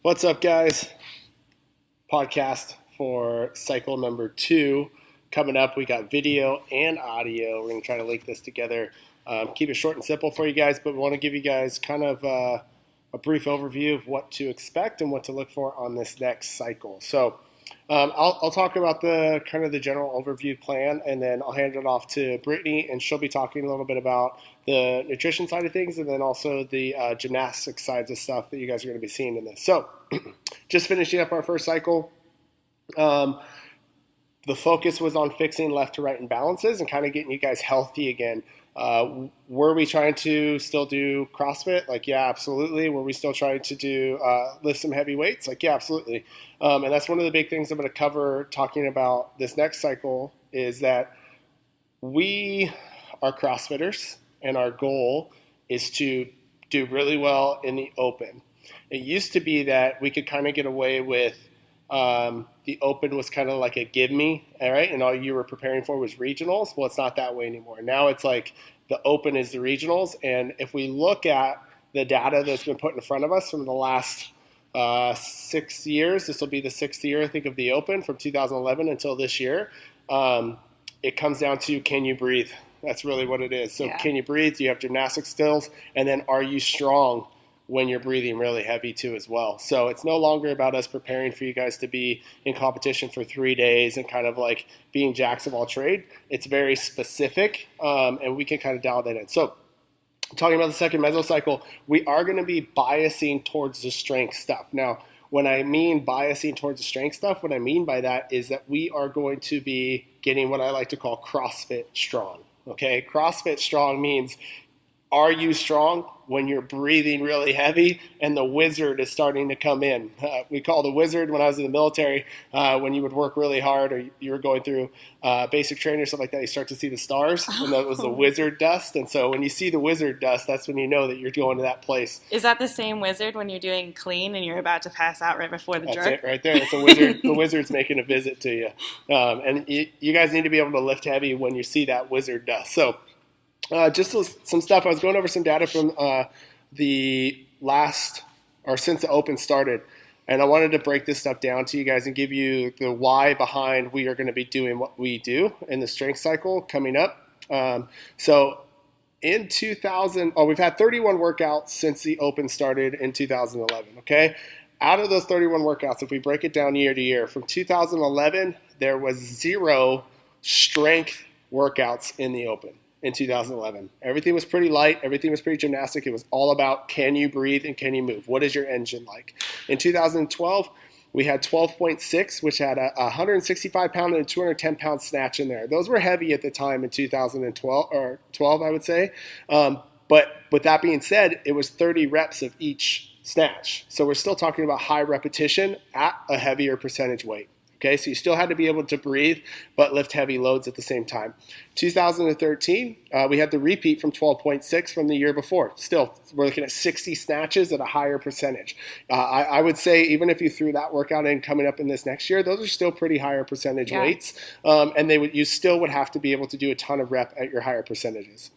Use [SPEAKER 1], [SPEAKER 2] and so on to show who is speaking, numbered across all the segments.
[SPEAKER 1] What's up, guys? Podcast for cycle number 2 coming up. We got video and audio. We're going to try to link this together. Keep it short and simple for you guys, but we want to give you guys kind of a brief overview of what to expect and what to look for on this next cycle. So I'll talk about the kind of the general overview plan, and then I'll hand it off to Brittany, and she'll be talking a little bit about the nutrition side of things, and then also the gymnastics sides of stuff that you guys are going to be seeing in this. So just finishing up our first cycle, the focus was on fixing left to right imbalances and kind of getting you guys healthy again. Were we trying to still do CrossFit? Like, yeah, absolutely. Were we still trying to do lift some heavy weights? Like, yeah, absolutely. And that's one of the big things I'm going to cover talking about this next cycle is that we are CrossFitters, and our goal is to do really well in the open. It used to be that we could kind of get away with the open was kind of like a give me, all right, and all you were preparing for was regionals. Well, it's not that way anymore. Now it's like the open is the regionals, and if we look at the data that's been put in front of us from the last 6 years, this will be the 6th year, I think, of the open from 2011 until this year. It comes down to, can you breathe? That's really what it is. So Can you breathe? Do you have gymnastic skills? And then are you strong when you're breathing really heavy too as well? So it's no longer about us preparing for you guys to be in competition for 3 days and kind of like being jacks of all trade. It's very specific, and we can kind of dial that in. So talking about the second mesocycle, we are going to be biasing towards the strength stuff. Now, when I mean biasing towards the strength stuff, what I mean by that is that we are going to be getting what I like to call CrossFit strong. Okay, CrossFit strong means, are you strong when you're breathing really heavy and the wizard is starting to come in? We call the wizard, when I was in the military, when you would work really hard or you were going through basic training or stuff like that, you start to see the stars, and that was the wizard dust. And so when you see the wizard dust, that's when you know that you're going to that place.
[SPEAKER 2] Is that the same wizard when you're doing clean and you're about to pass out right before the jerk?
[SPEAKER 1] That's it right there. It's a wizard. The wizard's making a visit to you. And you guys need to be able to lift heavy when you see that wizard dust. So just some stuff. I was going over some data from the last, or since the Open started, and I wanted to break this stuff down to you guys and give you the why behind we are going to be doing what we do in the strength cycle coming up. So in 2000, we've had 31 workouts since the Open started in 2011, okay? Out of those 31 workouts, if we break it down year to year, from 2011, there was 0 strength workouts in the Open. In 2011, everything was pretty light. Everything was pretty gymnastic. It was all about, can you breathe and can you move? What is your engine like? In 2012, we had 12.6, which had a 165-pound and a 210-pound snatch in there. Those were heavy at the time in 2012, or 12, I would say. But with that being said, it was 30 reps of each snatch. So we're still talking about high repetition at a heavier percentage weight. Okay, so you still had to be able to breathe, but lift heavy loads at the same time. 2013, we had the repeat from 12.6 from the year before. Still, we're looking at 60 snatches at a higher percentage. I would say even if you threw that workout in coming up in this next year, those are still pretty higher percentage weights, and you still would have to be able to do a ton of rep at your higher percentages.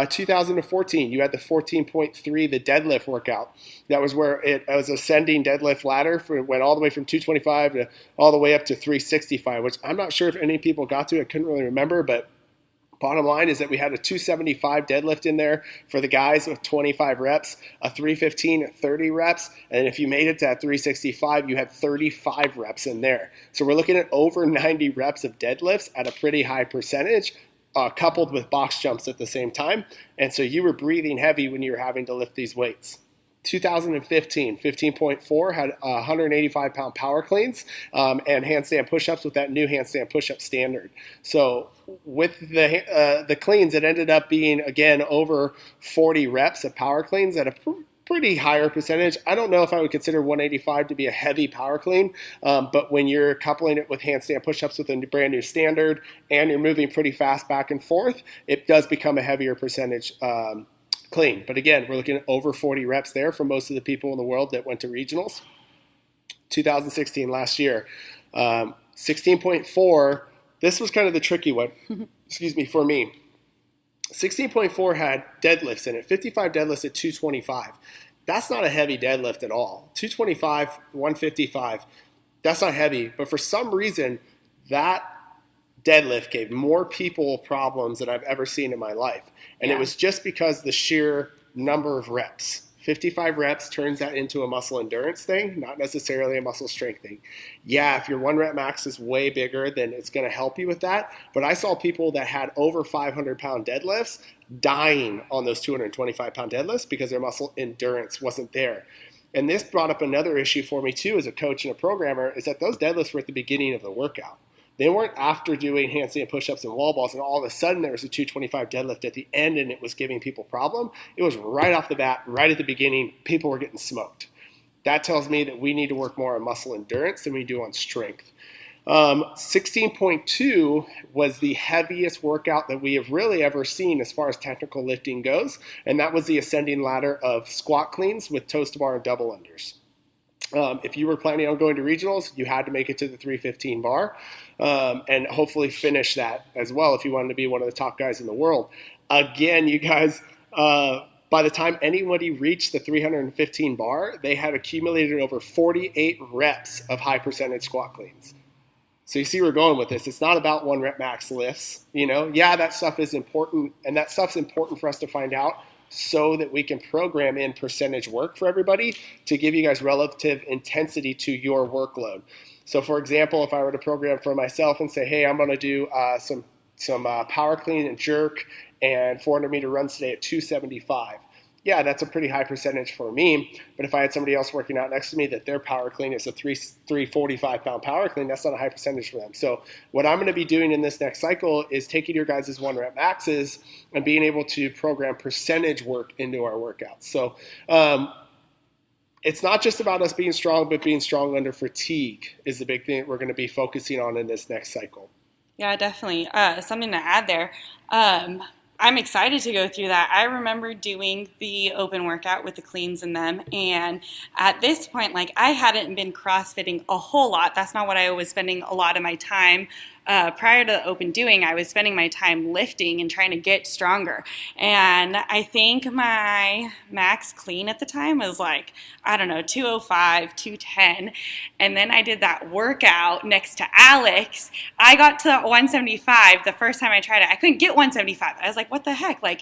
[SPEAKER 1] 2014, you had the 14.3, the deadlift workout. That was where it was ascending deadlift ladder. It went all the way from 225 to all the way up to 365, which I'm not sure if any people got to. I couldn't really remember, but bottom line is that we had a 275 deadlift in there for the guys with 25 reps, a 315 at 30 reps, and if you made it to that 365, you had 35 reps in there. So we're looking at over 90 reps of deadlifts at a pretty high percentage, coupled with box jumps at the same time. And so you were breathing heavy when you were having to lift these weights. 2015, 15.4 had 185-pound power cleans and handstand push-ups with that new handstand push-up standard. So with the cleans, it ended up being, again, over 40 reps of power cleans at a pretty higher percentage. I don't know if I would consider 185 to be a heavy power clean, but when you're coupling it with handstand push-ups with a brand new standard and you're moving pretty fast back and forth, it does become a heavier percentage clean. But again, we're looking at over 40 reps there for most of the people in the world that went to regionals. 2016, last year, 16.4, this was kind of the tricky one, for me. 16.4 had deadlifts in it, 55 deadlifts at 225. That's not a heavy deadlift at all. 225, 155, that's not heavy. But for some reason, that deadlift gave more people problems than I've ever seen in my life. And it was just because the sheer number of reps. 55 reps turns that into a muscle endurance thing, not necessarily a muscle strength thing. Yeah, if your 1 rep max is way bigger, then it's going to help you with that. But I saw people that had over 500-pound deadlifts dying on those 225-pound deadlifts because their muscle endurance wasn't there. And this brought up another issue for me too as a coach and a programmer, is that those deadlifts were at the beginning of the workout. They weren't after doing handstand push-ups and wall balls, and all of a sudden there was a 225 deadlift at the end and it was giving people problem. It was right off the bat, right at the beginning, people were getting smoked. That tells me that we need to work more on muscle endurance than we do on strength. 16.2 was the heaviest workout that we have really ever seen as far as technical lifting goes, and that was the ascending ladder of squat cleans with toes to bar and double unders. If you were planning on going to regionals, you had to make it to the 315 bar and hopefully finish that as well if you wanted to be one of the top guys in the world. Again, you guys, by the time anybody reached the 315 bar, they had accumulated over 48 reps of high percentage squat cleans. So you see where we're going with this. It's not about 1 rep max lifts. Yeah, that stuff is important, and that stuff's important for us to find out so that we can program in percentage work for everybody to give you guys relative intensity to your workload. So for example, if I were to program for myself and say, hey, I'm going to do some power clean and jerk and 400 meter runs today at 275. Yeah, that's a pretty high percentage for me. But if I had somebody else working out next to me that their power clean is a 345-pound power clean, that's not a high percentage for them. So what I'm going to be doing in this next cycle is taking your guys' 1 rep maxes and being able to program percentage work into our workouts. So it's not just about us being strong, but being strong under fatigue is the big thing that we're going to be focusing on in this next cycle.
[SPEAKER 2] Yeah, definitely. Something to add there. I'm excited to go through that. I remember doing the open workout with the cleans in them, and at this point, I hadn't been CrossFitting a whole lot. That's not what I was spending a lot of my time prior to the open doing. I was spending my time lifting and trying to get stronger. And I think my max clean at the time was 205, 210. And then I did that workout next to Alex. I got to 175 the first time I tried it. I couldn't get 175. I was like, what the heck? My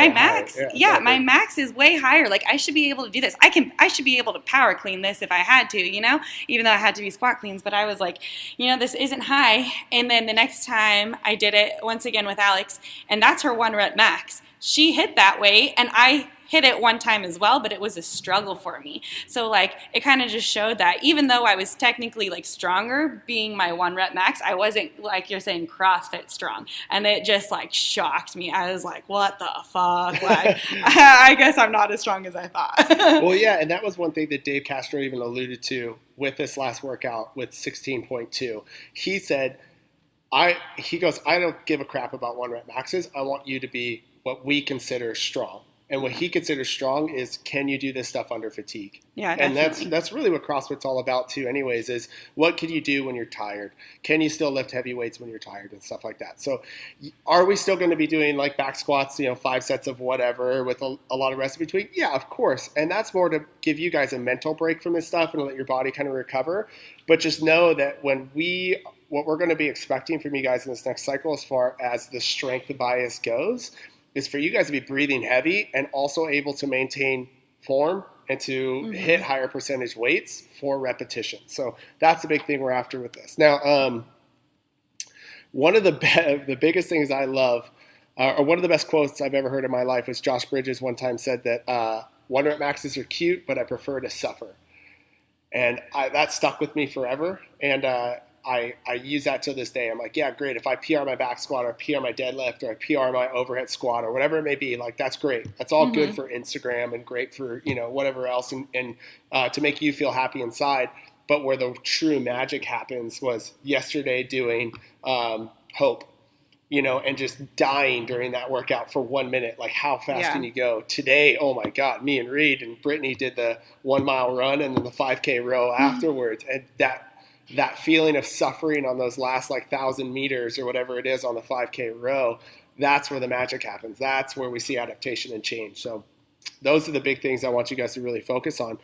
[SPEAKER 2] max, my max is way higher. I should be able to do this. I should be able to power clean this if I had to, even though I had to be squat cleans. But I was like, this isn't high. And then the next time I did it once again with Alex, and that's her 1 rep max. She hit that weight, and I hit it one time as well, but it was a struggle for me. So it kind of just showed that even though I was technically stronger being my 1 rep max, I wasn't, like you're saying, CrossFit strong. And it just shocked me. I was like, what the fuck? I guess I'm not as strong as I thought.
[SPEAKER 1] Well, yeah, and that was one thing that Dave Castro even alluded to with this last workout with 16.2. He said, he goes, I don't give a crap about 1 rep maxes. I want you to be what we consider strong. And what he considers strong is, can you do this stuff under fatigue?
[SPEAKER 2] Yeah,
[SPEAKER 1] definitely. And that's really what CrossFit's all about too anyways, is what can you do when you're tired? Can you still lift heavy weights when you're tired and stuff like that? So are we still going to be doing back squats, 5 sets of whatever with a lot of rest in between? Yeah, of course. And that's more to give you guys a mental break from this stuff and let your body kind of recover. But just know that what we're going to be expecting from you guys in this next cycle as far as the strength bias goes is for you guys to be breathing heavy and also able to maintain form and to hit higher percentage weights for repetition. So that's the big thing we're after with this. Now, one of the biggest things I love, or one of the best quotes I've ever heard in my life was Josh Bridges one time said that 1 rep maxes are cute, but I prefer to suffer. And that stuck with me forever. And I use that to this day. I'm like, yeah, great. If I PR my back squat or PR my deadlift or I PR my overhead squat or whatever it may be, that's great. That's all good for Instagram and great for, whatever else and to make you feel happy inside. But where the true magic happens was yesterday doing Hope, and just dying during that workout for 1 minute. How fast can you go? Today, oh my God, me and Reed and Brittany did the 1 mile run and then the 5K row afterwards. And that feeling of suffering on those last 1,000 meters or whatever it is on the 5K row, that's where the magic happens. That's where we see adaptation and change. So those are the big things I want you guys to really focus on.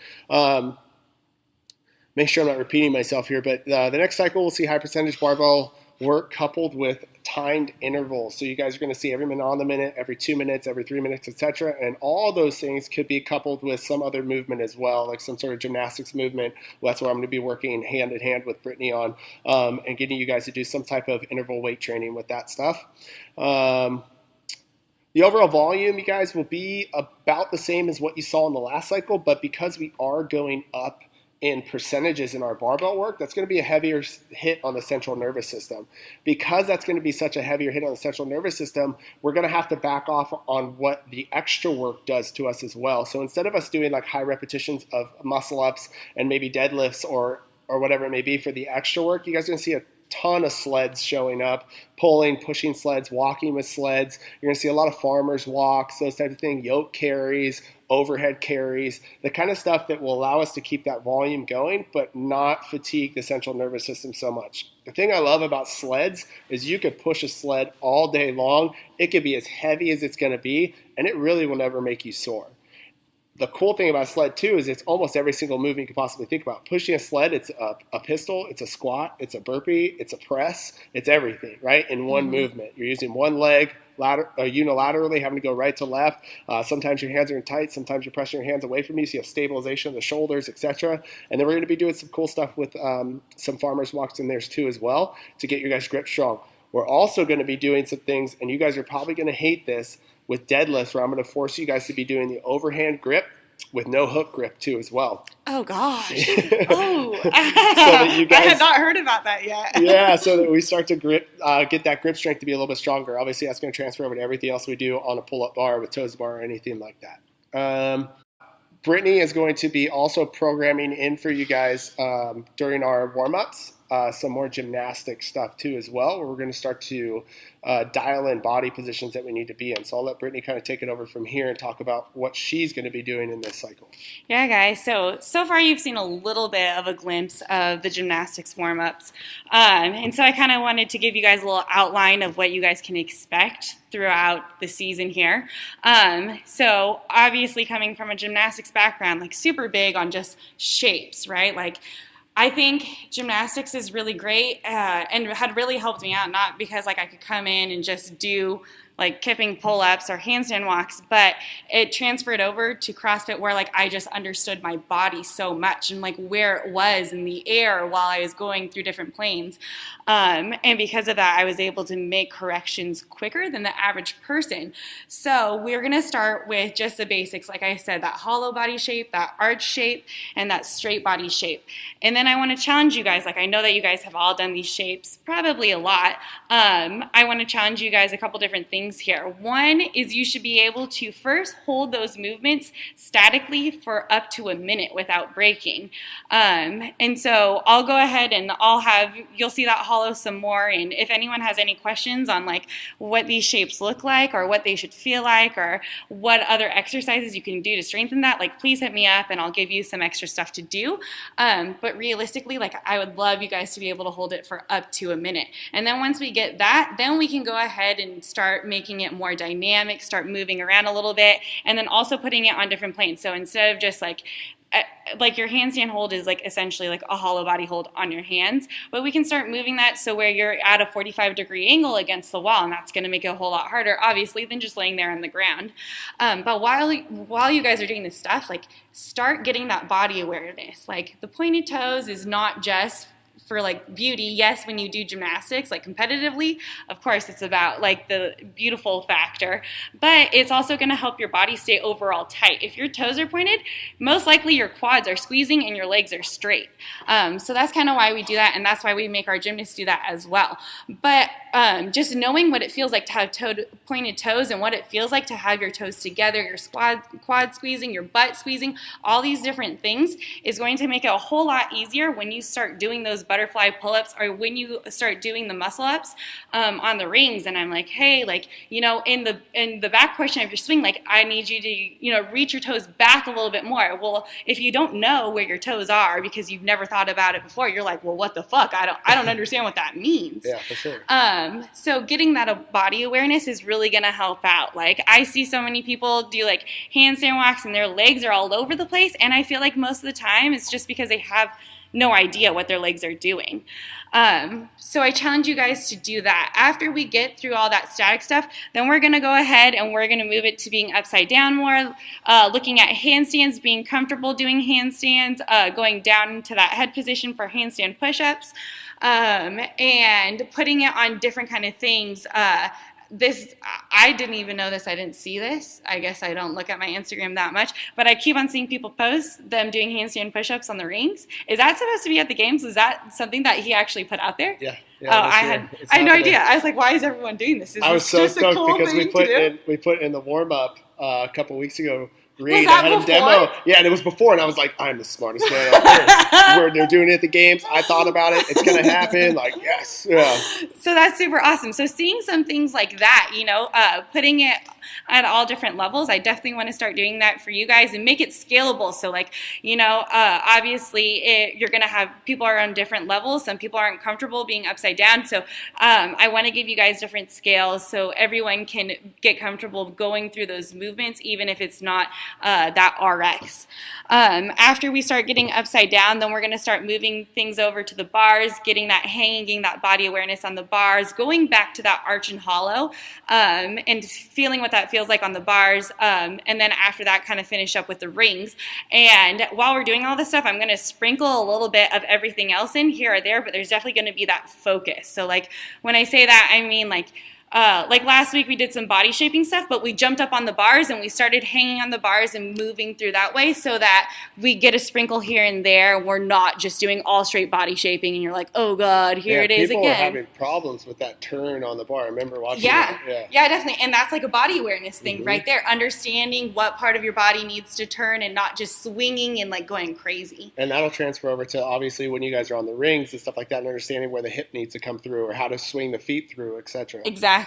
[SPEAKER 1] Make sure I'm not repeating myself here, but the next cycle we'll see high percentage barbell work coupled with timed intervals. So you guys are going to see every minute on the minute, every 2 minutes, every 3 minutes, etc. And all those things could be coupled with some other movement as well, like some sort of gymnastics movement. Well, that's what I'm going to be working hand in hand with Brittany on, and getting you guys to do some type of interval weight training with that stuff. The overall volume, you guys, will be about the same as what you saw in the last cycle, but because we are going up in percentages in our barbell work, that's going to be a heavier hit on the central nervous system. Because that's going to be such a heavier hit on the central nervous system, we're going to have to back off on what the extra work does to us as well. So instead of us doing like high repetitions of muscle ups and maybe deadlifts or whatever it may be for the extra work, you guys are going to see a ton of sleds showing up, pulling, pushing sleds, walking with sleds. You're going to see a lot of farmers walks, those types of things, yoke carries, overhead carries, the kind of stuff that will allow us to keep that volume going, but not fatigue the central nervous system so much. The thing I love about sleds is you could push a sled all day long. It could be as heavy as it's going to be, and it really will never make you sore. The cool thing about a sled, too, is it's almost every single movement you could possibly think about. Pushing a sled, it's a pistol, it's a squat, it's a burpee, it's a press, it's everything, right, in one movement. You're using one leg unilaterally, having to go right to left. Sometimes your hands are in tight, sometimes you're pressing your hands away from you, so you have stabilization of the shoulders, etc. And then we're going to be doing some cool stuff with some farmers walks in there, too, as well, to get your guys' grip strong. We're also going to be doing some things, and you guys are probably going to hate this, with deadlifts, where I'm going to force you guys to be doing the overhand grip with no hook grip too as well.
[SPEAKER 2] Oh gosh! Oh,
[SPEAKER 1] so that you guys,
[SPEAKER 2] I had not heard about that yet.
[SPEAKER 1] Yeah, so that we start to get that grip strength to be a little bit stronger. Obviously, that's going to transfer over to everything else we do on a pull-up bar with toes bar or anything like that. Brittany is going to be also programming in for you guys during our warm-ups. Some more gymnastic stuff too as well, where we're going to start to dial in body positions that we need to be in. So I'll let Brittany kind of take it over from here and talk about what she's going to be doing in this cycle.
[SPEAKER 2] Yeah, guys. So far you've seen a little bit of a glimpse of the gymnastics warm-ups. And so I kind of wanted to give you guys a little outline of what you guys can expect throughout the season here. So obviously coming from a gymnastics background, like super big on just shapes, right? Like I think gymnastics is really great and had really helped me out, not because like I could come in and just do like kipping pull-ups or handstand walks, but it transferred over to CrossFit where like I just understood my body so much and like where it was in the air while I was going through different planes. And because of that, I was able to make corrections quicker than the average person. So we're gonna start with just the basics, like I said, that hollow body shape, that arch shape, and that straight body shape. And then I wanna challenge you guys, like I know that you guys have all done these shapes, probably a lot. I wanna challenge you guys a couple different things here. One is you should be able to first hold those movements statically for up to a minute without breaking. And so I'll go ahead and you'll see that hollow some more. And if anyone has any questions on like what these shapes look like or what they should feel like or what other exercises you can do to strengthen that, like please hit me up and I'll give you some extra stuff to do. But realistically, like I would love you guys to be able to hold it for up to a minute. And then once we get that, then we can go ahead and start making it more dynamic, start moving around a little bit, and then also putting it on different planes. So instead of just like your handstand hold is like essentially like a hollow body hold on your hands, but we can start moving that so where you're at a 45-degree angle against the wall, and that's going to make it a whole lot harder, obviously, than just laying there on the ground. But while you guys are doing this stuff, like start getting that body awareness. Like the pointed toes is not just for like beauty. Yes, when you do gymnastics, like competitively, of course it's about like the beautiful factor, but it's also going to help your body stay overall tight. If your toes are pointed, most likely your quads are squeezing and your legs are straight. So that's kind of why we do that, and that's why we make our gymnasts do that as well. But just knowing what it feels like to have pointed toes and what it feels like to have your toes together, your quad squeezing, your butt squeezing, all these different things is going to make it a whole lot easier when you start doing those butterfly butterfly pull-ups or when you start doing the muscle ups on the rings, and I'm like, hey, like, you know, in the back portion of your swing, like I need you to, you know, reach your toes back a little bit more. Well, if you don't know where your toes are because you've never thought about it before, you're like, well, what the fuck? I don't understand what that means.
[SPEAKER 1] Yeah, for sure.
[SPEAKER 2] So getting that body awareness is really going to help out. Like I see so many people do like handstand walks and their legs are all over the place, and I feel like most of the time it's just because they have no idea what their legs are doing. So I challenge you guys to do that. After we get through all that static stuff, then we're going to go ahead and we're going to move it to being upside down more, looking at handstands, being comfortable doing handstands, going down into that head position for handstand push-ups, and putting it on different kind of things. This, I didn't even know this. I didn't see this. I guess I don't look at my Instagram that much, but I keep on seeing people post them doing handstand push-ups on the rings. Is that supposed to be at the games? Is that something that he actually put out there?
[SPEAKER 1] Yeah.
[SPEAKER 2] I had no idea. I was like, why is everyone doing this?
[SPEAKER 1] I was so stoked because we put in the warm-up a couple weeks ago. Reed,
[SPEAKER 2] I
[SPEAKER 1] had a demo. Yeah, and it was before, and I was like, I'm the smartest man out there. They're doing it at the games. I thought about it. It's going to happen. Like, yes. Yeah.
[SPEAKER 2] So that's super awesome. So seeing some things like that, you know, putting it at all different levels, I definitely want to start doing that for you guys and make it scalable. So like, you know, obviously you're going to have people are on different levels. Some people aren't comfortable being upside down. So I want to give you guys different scales so everyone can get comfortable going through those movements, even if it's not that RX. After we start getting upside down, then we're going to start moving things over to the bars, getting that hanging, that body awareness on the bars, going back to that arch and hollow, and feeling what that feels like on the bars. And then after that, kind of finish up with the rings. And while we're doing all this stuff, I'm going to sprinkle a little bit of everything else in here or there, but there's definitely going to be that focus. So like when I say that, I mean like last week we did some body shaping stuff, but we jumped up on the bars and we started hanging on the bars and moving through that way so that we get a sprinkle here and there. We're not just doing all straight body shaping and you're like, oh God, here it is again.
[SPEAKER 1] People are having problems with that turn on the bar. I remember watching
[SPEAKER 2] it. Yeah, definitely. And that's like a body awareness thing right there. Understanding what part of your body needs to turn and not just swinging and like going crazy.
[SPEAKER 1] And that'll transfer over to obviously when you guys are on the rings and stuff like that and understanding where the hip needs to come through or how to swing the feet through, etc.
[SPEAKER 2] Exactly.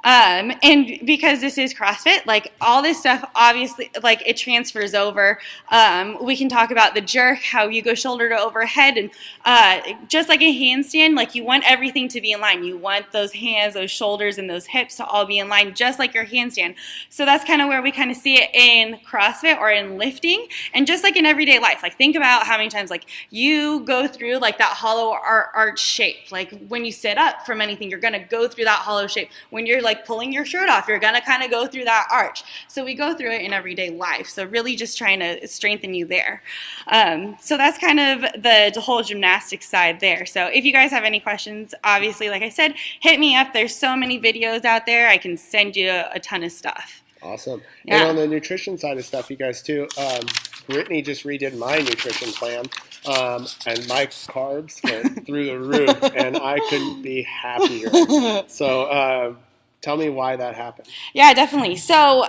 [SPEAKER 2] And because this is CrossFit, like all this stuff, obviously, like it transfers over. We can talk about the jerk, how you go shoulder to overhead, and just like a handstand, like you want everything to be in line. You want those hands, those shoulders, and those hips to all be in line, just like your handstand. So that's kind of where we kind of see it in CrossFit or in lifting, and just like in everyday life. Like think about how many times like you go through like that hollow arch shape. Like when you sit up from anything, you're gonna go through that hollow shape. When you're like pulling your shirt off, you're gonna kind of go through that arch. So we go through it in everyday life. So really just trying to strengthen you there. So that's kind of the whole gymnastics side there. So if you guys have any questions, obviously, like I said, hit me up. There's so many videos out there. I can send you a ton of stuff.
[SPEAKER 1] Awesome.
[SPEAKER 2] Yeah.
[SPEAKER 1] And on the nutrition side of stuff, you guys too, Brittany just redid my nutrition plan, and my carbs went through the roof, and I couldn't be happier. So tell me why that happened.
[SPEAKER 2] Yeah, definitely. So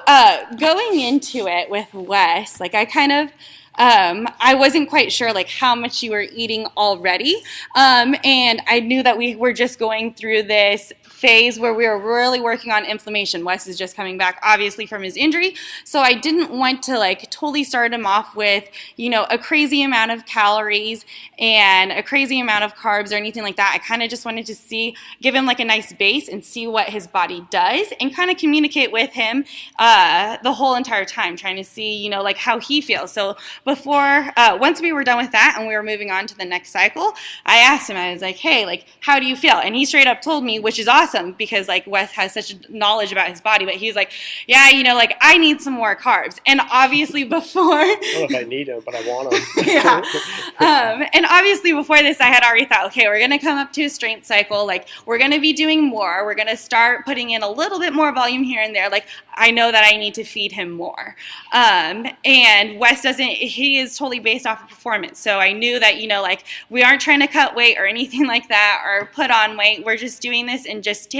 [SPEAKER 2] going into it with Wes, like I kind of I wasn't quite sure like how much you were eating already, and I knew that we were just going through this phase where we were really working on inflammation. Wes is just coming back obviously from his injury, so I didn't want to like totally start him off with, you know, a crazy amount of calories and a crazy amount of carbs or anything like that. I kind of just wanted to give him like a nice base and see what his body does and kind of communicate with him the whole entire time, trying to see, you know, like how he feels. So before, once we were done with that and we were moving on to the next cycle, I asked him, I was like, hey, like, how do you feel? And he straight up told me, which is awesome because like Wes has such knowledge about his body, but he was like, yeah, you know, like I need some more carbs. And obviously before,
[SPEAKER 1] I don't know if I need them, but I want them.
[SPEAKER 2] Yeah. And obviously before this, I had already thought, okay, we're going to come up to a strength cycle. Like we're going to be doing more. We're going to start putting in a little bit more volume here and there. Like I know that I need to feed him more. And Wes he is totally based off of performance. So I knew that, you know, like we aren't trying to cut weight or anything like that or put on weight. We're just doing this and just just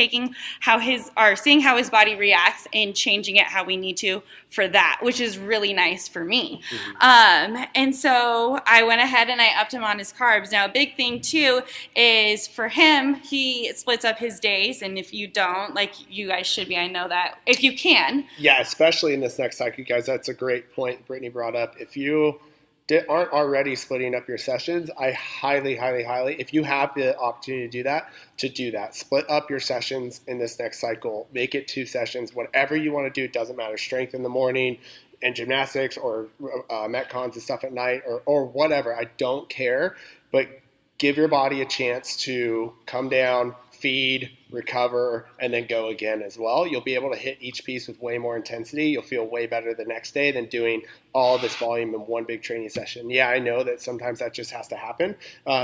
[SPEAKER 2] seeing how his body reacts and changing it how we need to for that, which is really nice for me. And so I went ahead and I upped him on his carbs. Now, a big thing too is for him, he splits up his days, and if you don't, like you guys should be, I know that, if you can.
[SPEAKER 1] Yeah, especially in this next cycle, guys, that's a great point Brittany brought up. If you aren't already splitting up your sessions, I highly, if you have the opportunity to do that. Split up your sessions in this next cycle. Make it 2 sessions. Whatever you want to do, it doesn't matter. Strength in the morning and gymnastics, or metcons and stuff at night, or whatever. I don't care, but give your body a chance to come down, feed, recover, and then go again as well. You'll be able to hit each piece with way more intensity. You'll feel way better the next day than doing all this volume in one big training session. Yeah, I know that sometimes that just has to happen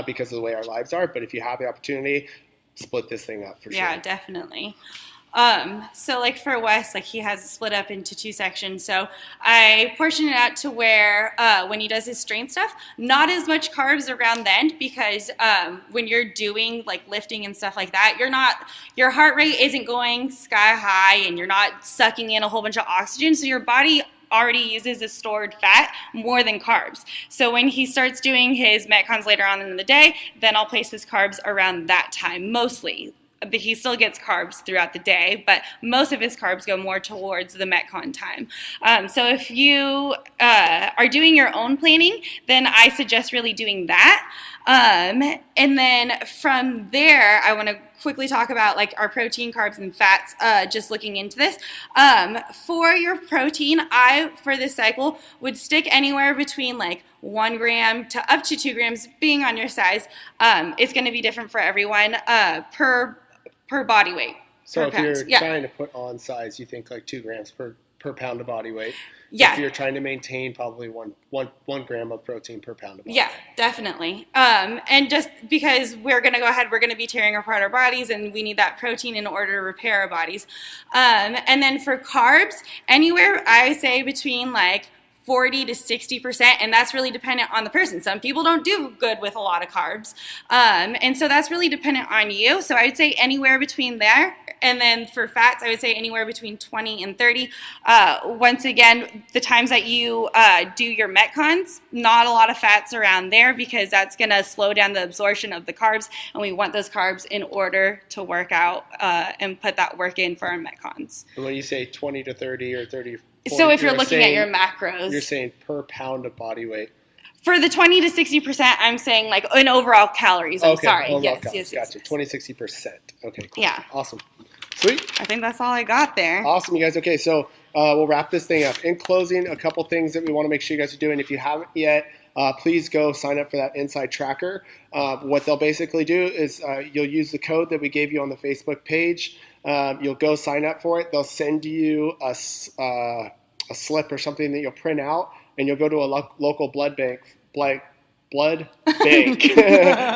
[SPEAKER 1] because of the way our lives are, but if you have the opportunity, split this thing up for sure.
[SPEAKER 2] Yeah, definitely. So like for Wes, like he has it split up into 2 sections. So I portion it out to where, when he does his strength stuff, not as much carbs around the end, because, when you're doing like lifting and stuff like that, your heart rate isn't going sky high and you're not sucking in a whole bunch of oxygen. So your body already uses the stored fat more than carbs. So when he starts doing his metcons later on in the day, then I'll place his carbs around that time, mostly. He still gets carbs throughout the day, but most of his carbs go more towards the metcon time. So if you are doing your own planning, then I suggest really doing that. And then from there, I want to quickly talk about like our protein, carbs, and fats, just looking into this. For your protein, for this cycle, would stick anywhere between like 1 gram to up to 2 grams, being on your size. It's going to be different for everyone per body weight.
[SPEAKER 1] So if you're trying to put on size, you think like 2 grams per pound of body weight.
[SPEAKER 2] Yeah.
[SPEAKER 1] If you're trying to maintain, probably one gram of protein per pound of body weight.
[SPEAKER 2] Yeah, definitely. And just because we're going to be tearing apart our bodies, and we need that protein in order to repair our bodies. And then for carbs, anywhere I say between like 40 to 60%, and that's really dependent on the person. Some people don't do good with a lot of carbs, and so that's really dependent on you. So I would say anywhere between there. And then for fats, I would say anywhere between 20 and 30. Once again, the times that you do your metcons, not a lot of fats around there, because that's going to slow down the absorption of the carbs, and we want those carbs in order to work out and put that work in for our metcons.
[SPEAKER 1] And when you say 20 to 30 or 30 40,
[SPEAKER 2] so if you're looking at your macros.
[SPEAKER 1] You're saying per pound of body weight.
[SPEAKER 2] For the 20 to 60%, I'm saying like in overall calories. I'm sorry. Yes.
[SPEAKER 1] Gotcha. 20, 60%. Okay, cool.
[SPEAKER 2] Yeah.
[SPEAKER 1] Awesome. Sweet.
[SPEAKER 2] I think that's all I got there.
[SPEAKER 1] Awesome, you guys. Okay, so we'll wrap this thing up. In closing, a couple things that we want to make sure you guys are doing. If you haven't yet, please go sign up for that Inside Tracker. What they'll basically do is you'll use the code that we gave you on the Facebook page. You'll go sign up for it. They'll send you a slip or something that you'll print out, and you'll go to a local blood bank, a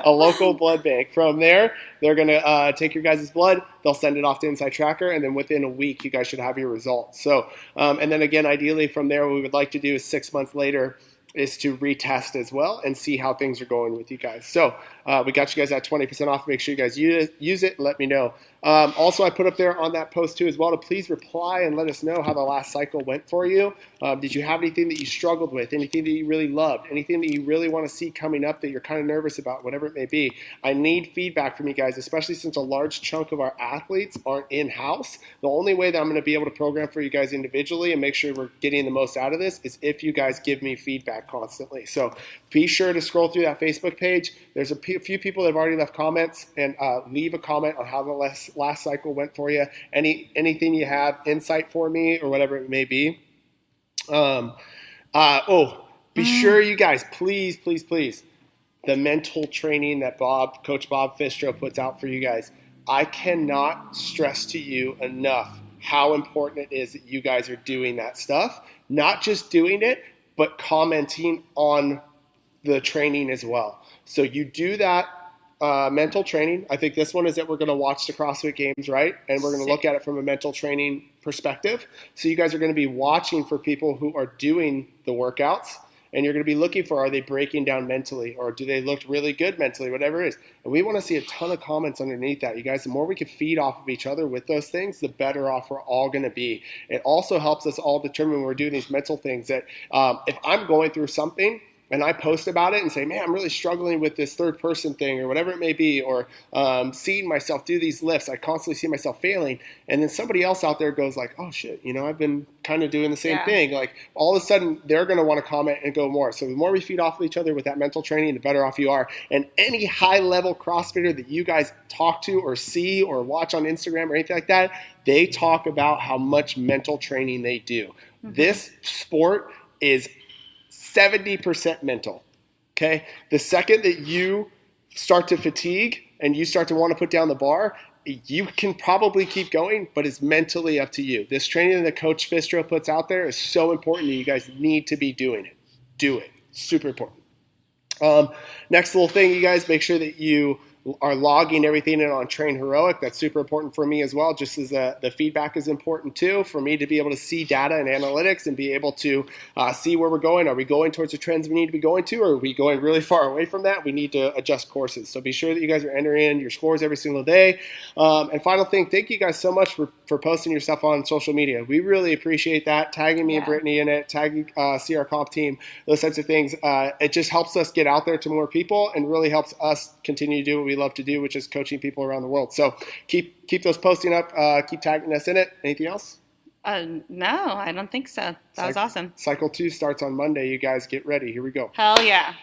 [SPEAKER 1] local blood bank. From there, they're going to take your guys' blood. They'll send it off to Inside Tracker, and then within a week, you guys should have your results. So, and then again, ideally from there, what we would like to do is 6 months later is to retest as well and see how things are going with you guys. So we got you guys at 20% off. Make sure you guys use it and let me know. Also, I put up there on that post too as well to please reply and let us know how the last cycle went for you. Did you have anything that you struggled with, anything that you really loved, anything that you really want to see coming up that you're kind of nervous about, whatever it may be. I need feedback from you guys, especially since a large chunk of our athletes aren't in-house. The only way that I'm going to be able to program for you guys individually and make sure we're getting the most out of this is if you guys give me feedback constantly. So be sure to scroll through that Facebook page. There's a few people that have already left comments, and leave a comment on how the last cycle went for you. Anything you have, insight for me or whatever it may be. Be sure you guys, please, the mental training that Coach Bob Fistro puts out for you guys. I cannot stress to you enough how important it is that you guys are doing that stuff. Not just doing it, but commenting on the training as well. So you do that mental training. I think this one is that we're going to watch the CrossFit Games, right? And we're going to look at it from a mental training perspective. So you guys are going to be watching for people who are doing the workouts And you're going to be looking for, are they breaking down mentally, or do they look really good mentally, whatever it is. And we want to see a ton of comments underneath that, you guys. The more we can feed off of each other with those things, the better off we're all going to be. It also helps us all determine when we're doing these mental things that if I'm going through something, and I post about it and say, man, I'm really struggling with this third person thing or whatever it may be, or seeing myself do these lifts. I constantly see myself failing. And then somebody else out there goes like, oh shit, I've been kind of doing the same thing. Like all of a sudden they're going to want to comment and go more. So the more we feed off of each other with that mental training, the better off you are. And any high level CrossFitter that you guys talk to or see or watch on Instagram or anything like that, they talk about how much mental training they do. Mm-hmm. This sport is 70% mental, okay? The second that you start to fatigue and you start to want to put down the bar, you can probably keep going, but it's mentally up to you. This training that Coach Fistro puts out there is so important that you guys need to be doing it. Do it. Super important. Next little thing, you guys, make sure that you are logging everything in on Train Heroic. That's super important for me as well, just as the feedback is important too, for me to be able to see data and analytics and be able to see where we're going. Are we going towards the trends we need to be going to, or are we going really far away from that? We need to adjust courses. So be sure that you guys are entering in your scores every single day. And final thing, thank you guys so much for posting your stuff on social media. We really appreciate that. Tagging me and Brittany in it, tagging CR Comp team, those types of things. It just helps us get out there to more people and really helps us continue to do what we love to do, which is coaching people around the world. So keep those posting up, keep tagging us in it. Anything else?
[SPEAKER 2] No, I don't think so. That was awesome.
[SPEAKER 1] Cycle 2 starts on Monday. You guys get ready. Here we go.
[SPEAKER 2] Hell yeah.